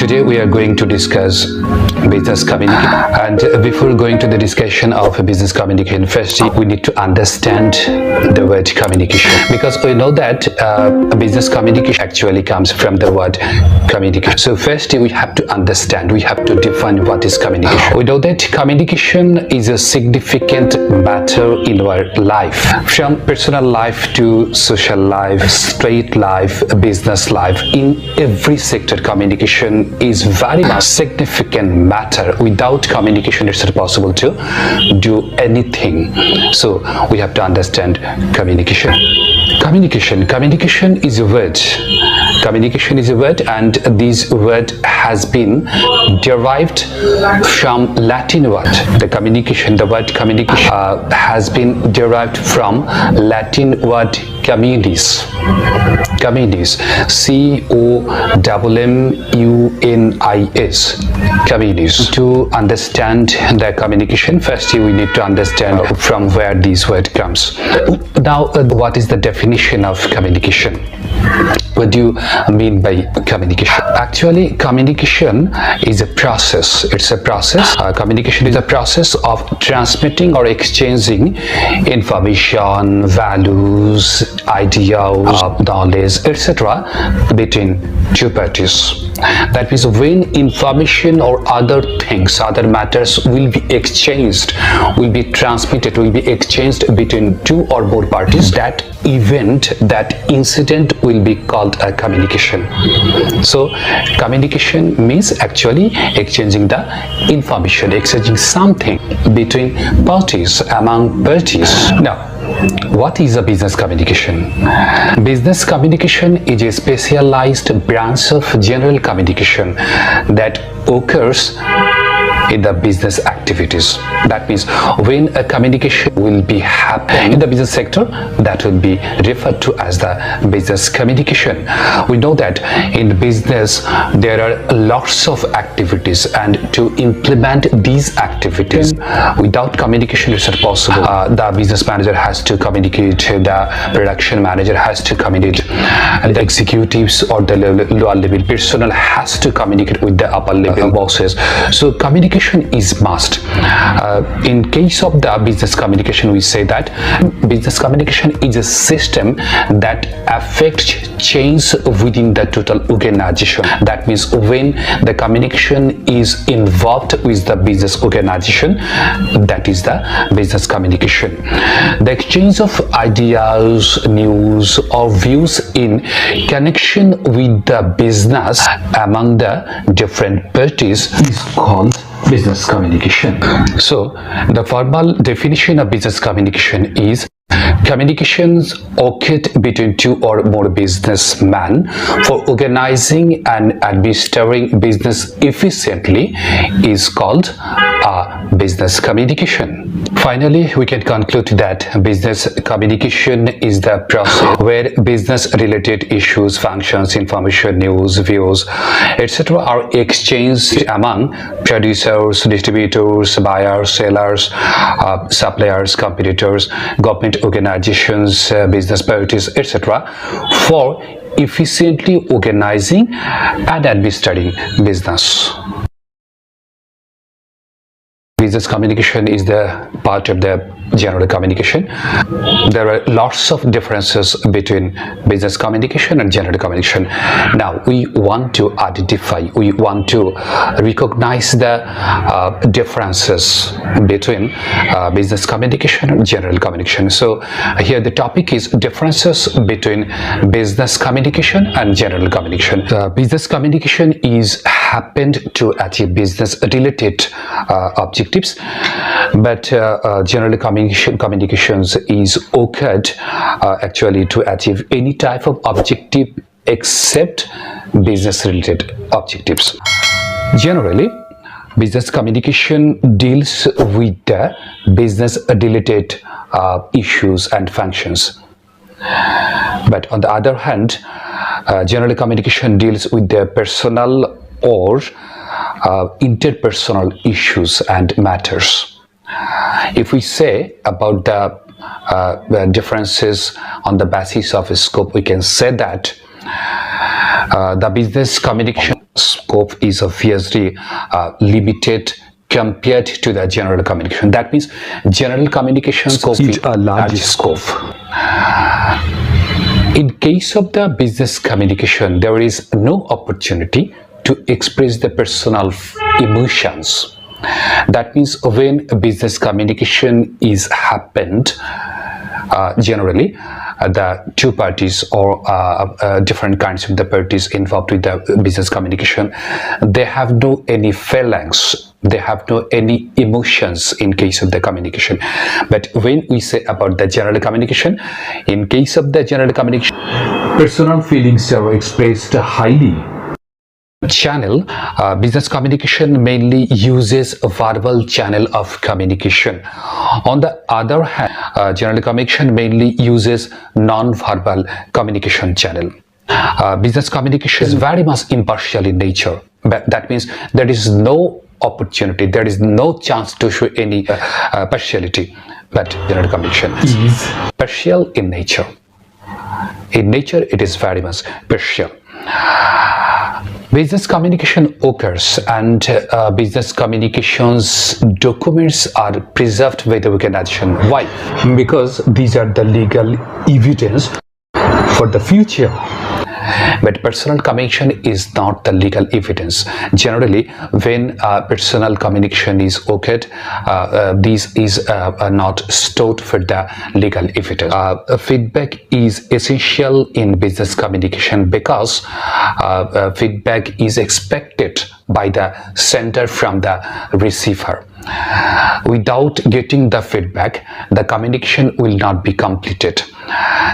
Today we are going to discuss business communication, and before going to the discussion of business communication, first we need to understand the word communication, because we know that business communication actually comes from the word communication. So first we have to understand, we have to define what is communication. We know that communication is a significant matter in our life, from personal life to social life, state life, business life. In every sector, communication is very much significant matter. Without communication, it's not possible to do anything. So we have to understand communication. Communication is a word. Communication is a word, and this word has been derived from Latin word. The word communication has been derived from Latin word communis. C-O-M-M-U-N-I-S. Communis. To understand the communication, first we need to understand from where this word comes. Now, what is the definition of communication? What do you mean by communication? Actually, communication is a process. It's a process. Communication is a process of transmitting or exchanging information, values, ideas, knowledge, etc. between two parties. That means when information or other things, other matters will be exchanged, will be transmitted, will be exchanged between two or more parties, that event, that incident will be called a communication. So communication means actually exchanging the information, exchanging something between parties, among parties. Now, what is a business communication? Business communication is a specialized branch of general communication that occurs in the business activities. That means when a communication will be happening in the business sector, that will be referred to as the business communication. We know that in business there are lots of activities, and to implement these activities without communication it's not possible. The business manager has to communicate, the production manager has to communicate, and the executives or the lower level personnel has to communicate with the upper level bosses. So communication is must. In case of the business communication, we say that business communication is a system that affects change within the total organization. That means when the communication is involved with the business organization, that is the business communication. The exchange of ideas, news or views in connection with the business among the different parties is called business communication. So the formal definition of business communication is communications occurred between two or more businessmen for organizing and administering business efficiently is called business communication. Finally, we can conclude that business communication is the process where business-related issues, functions, information, news, views, etc. are exchanged among producers, distributors, buyers, sellers, suppliers, competitors, government organizations, business parties, etc. for efficiently organizing and administering business. Business communication is the part of the general communication. There are lots of differences between business communication and general communication. Now we want to identify, we want to recognize the differences between business communication and general communication. So here the topic is differences between business communication and general communication. Business communication is happened to achieve business related objectives, but general communications is occurred actually to achieve any type of objective except business related objectives. Generally, business communication deals with the business related issues and functions, but on the other hand, general communication deals with the personal or interpersonal issues and matters. If we say about the differences on the basis of scope, we can say that the business communications scope is obviously limited compared to the general communication. That means general communication scope is a large scope. In case of the business communication, there is no opportunity to express the personal emotions. That means when business communication is happened, generally the two parties or different kinds of the parties involved with the business communication, they have no any feelings, they have no any emotions in case of the communication. But when we say about the general communication, in case of the general communication, personal feelings are expressed highly. Channel, business communication mainly uses a verbal channel of communication. On the other hand, general communication mainly uses non-verbal communication channel. Business communication is very much impartial in nature, but that means there is no opportunity, there is no chance to show any partiality. But general communication is partial in nature. In nature, it is very much partial. Business communication occurs and business communications documents are preserved by the organization. Why? Because these are the legal evidence for the future. But personal communication is not the legal evidence. Generally, when personal communication is occurred, this is not stored for the legal evidence. Feedback is essential in business communication because feedback is expected by the sender from the receiver. Without getting the feedback, the communication will not be completed.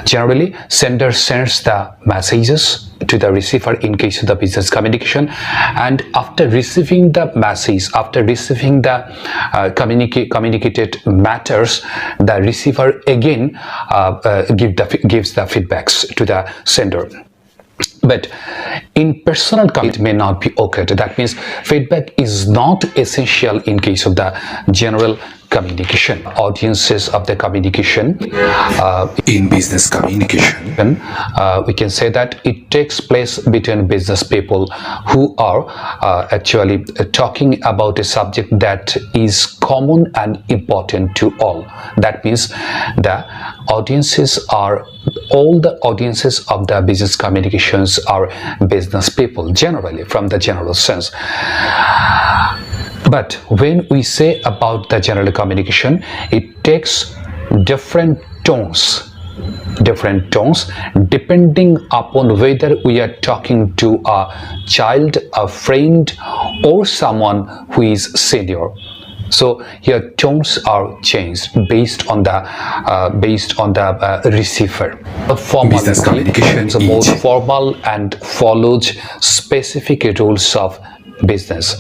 Generally, sender sends the messages to the receiver in case of the business communication, and after receiving the message, after receiving the communicated matters, the receiver again gives the feedbacks to the sender. But in personal communication, it may not be occurred. That means feedback is not essential in case of the general communication. Audiences of the communication in business communication, we can say that it takes place between business people who are actually talking about a subject that is common and important to all. That means the audiences are, all the audiences of the business communications are business people, generally, from the general sense. But when we say about the general communication, it takes different tones depending upon whether we are talking to a child, a friend, or someone who is senior. So here tones are changed based on the receiver. Formal business communication is more formal and follows specific rules of business.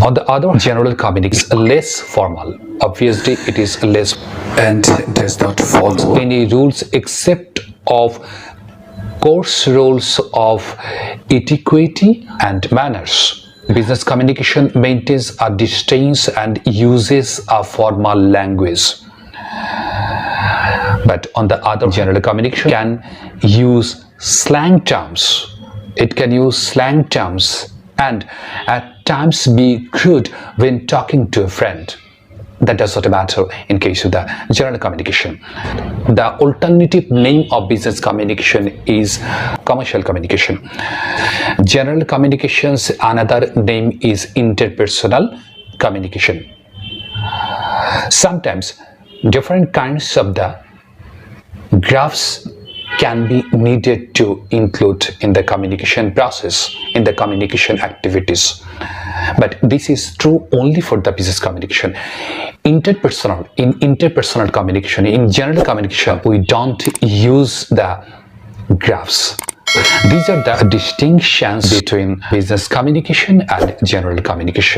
On the other, general communication is less formal. Obviously, it is less and does not follow any rules except of course rules of etiquette and manners. Business communication maintains a distance and uses a formal language. But on the other, general communication can use slang terms. It can use slang terms and at times be crude when talking to a friend. That does not matter in case of the general communication. The alternative name of business communication is commercial communication. General communications, another name is interpersonal communication. Sometimes different kinds of the graphs can be needed to include in the communication process, in the communication activities. But this is true only for the business communication. In interpersonal communication, in general communication, we don't use the graphs. These are the distinctions between business communication and general communication.